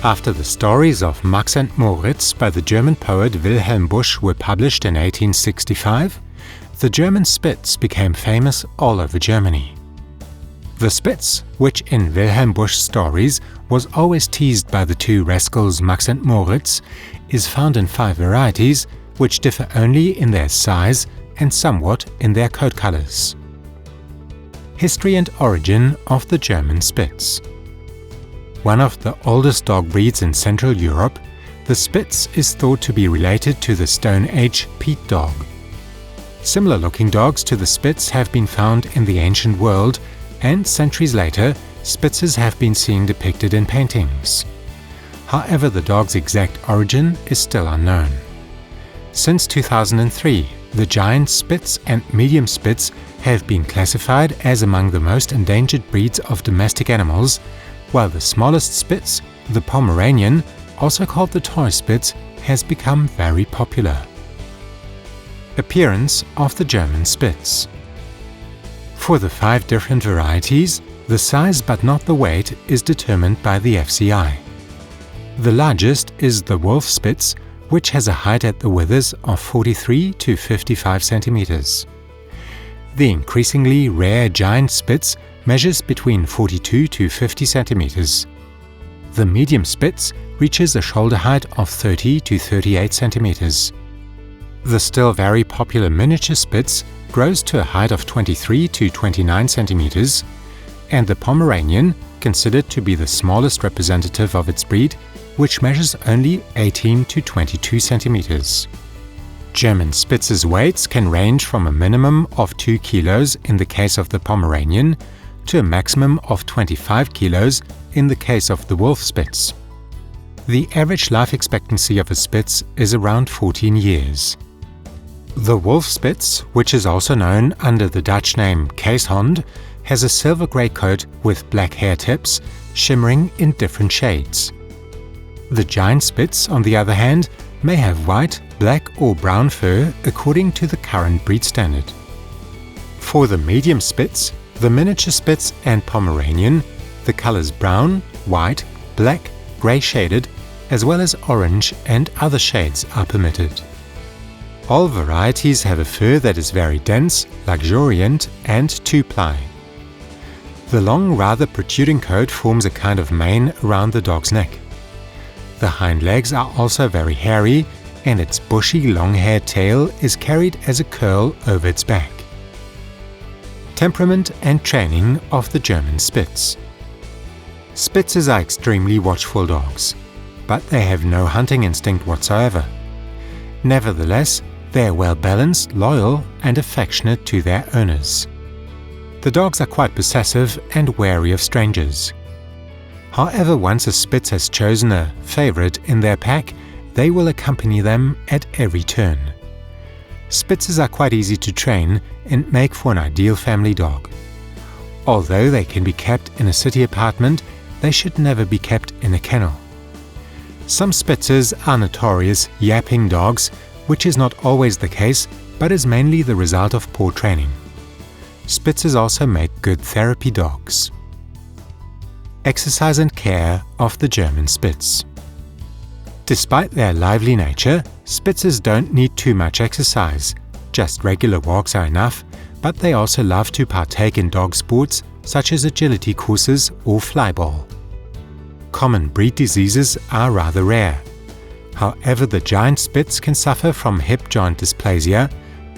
After the stories of Max and Moritz by the German poet Wilhelm Busch were published in 1865, the German Spitz became famous all over Germany. The Spitz, which in Wilhelm Busch's stories was always teased by the two rascals Max and Moritz, is found in 5 varieties, which differ only in their size and somewhat in their coat colors. History and origin of the German Spitz. One of the oldest dog breeds in Central Europe, the Spitz is thought to be related to the Stone Age peat dog. Similar-looking dogs to the Spitz have been found in the ancient world, and centuries later, Spitzes have been seen depicted in paintings. However, the dog's exact origin is still unknown. Since 2003, the giant Spitz and medium Spitz have been classified as among the most endangered breeds of domestic animals, while the smallest Spitz, the Pomeranian, also called the toy Spitz, has become very popular. Appearance of the German Spitz. For the 5 different varieties, the size but not the weight is determined by the FCI. The largest is the Wolf Spitz, which has a height at the withers of 43 to 55 centimeters. The increasingly rare giant Spitz measures between 42 to 50 centimeters. The medium Spitz reaches a shoulder height of 30 to 38 centimeters. The still very popular miniature Spitz grows to a height of 23 to 29 centimeters, and the Pomeranian, considered to be the smallest representative of its breed, which measures only 18 to 22 centimeters. German Spitz's weights can range from a minimum of 2 kilos in the case of the Pomeranian to a maximum of 25 kilos in the case of the Wolf Spitz. The average life expectancy of a Spitz is around 14 years. The Wolf Spitz, which is also known under the Dutch name Keeshond, has a silver-grey coat with black hair tips, shimmering in different shades. The giant Spitz, on the other hand, may have white, black or brown fur according to the current breed standard. For the medium Spitz, the miniature Spitz and Pomeranian, the colors brown, white, black, grey shaded, as well as orange and other shades are permitted. All varieties have a fur that is very dense, luxuriant and 2-ply. The long, rather protruding coat forms a kind of mane around the dog's neck. The hind legs are also very hairy, and its bushy, long-haired tail is carried as a curl over its back. Temperament and training of the German Spitz. Spitzes are extremely watchful dogs, but they have no hunting instinct whatsoever. Nevertheless, they are well-balanced, loyal, and affectionate to their owners. The dogs are quite possessive and wary of strangers. However, once a Spitz has chosen a favorite in their pack, they will accompany them at every turn. Spitzes are quite easy to train and make for an ideal family dog. Although they can be kept in a city apartment, they should never be kept in a kennel. Some Spitzes are notorious yapping dogs, which is not always the case, but is mainly the result of poor training. Spitzes also make good therapy dogs. Exercise and care of the German Spitz. Despite their lively nature, Spitzes don't need too much exercise. Just regular walks are enough, but they also love to partake in dog sports such as agility courses or flyball. Common breed diseases are rather rare. However, the giant Spitz can suffer from hip joint dysplasia,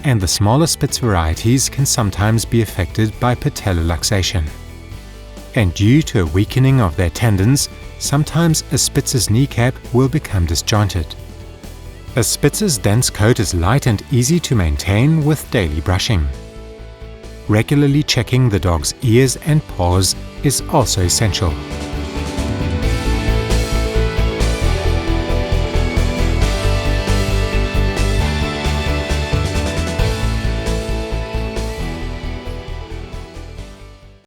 and the smaller Spitz varieties can sometimes be affected by patelloluxation. And due to a weakening of their tendons, sometimes a Spitz's kneecap will become disjointed. A Spitz's dense coat is light and easy to maintain with daily brushing. Regularly checking the dog's ears and paws is also essential.